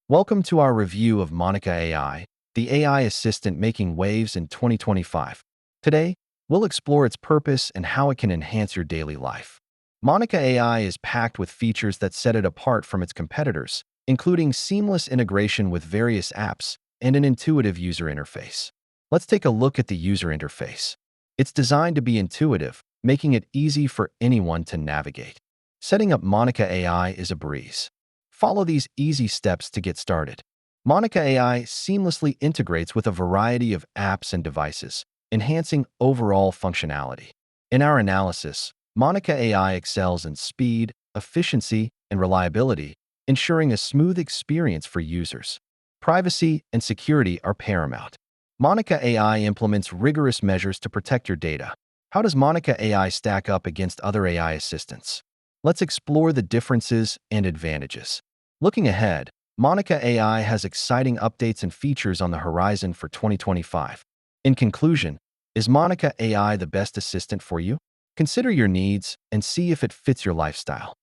Welcome to our review of Monica AI, the AI assistant making waves in 2025. Today, we'll explore its purpose and how it can enhance your daily life. Monica AI is packed with features that set it apart from its competitors, including seamless integration with various apps and an intuitive user interface. Let's take a look at the user interface. It's designed to be intuitive, making it easy for anyone to navigate. Setting up Monica AI is a breeze. Follow these easy steps to get started. Monica AI seamlessly integrates with a variety of apps and devices, enhancing overall functionality. In our analysis, Monica AI excels in speed, efficiency, and reliability, ensuring a smooth experience for users. Privacy and security are paramount. Monica AI implements rigorous measures to protect your data. How does Monica AI stack up against other AI assistants? Let's explore the differences and advantages. Looking ahead, Monica AI has exciting updates and features on the horizon for 2025. In conclusion, is Monica AI the best assistant for you? Consider your needs and see if it fits your lifestyle.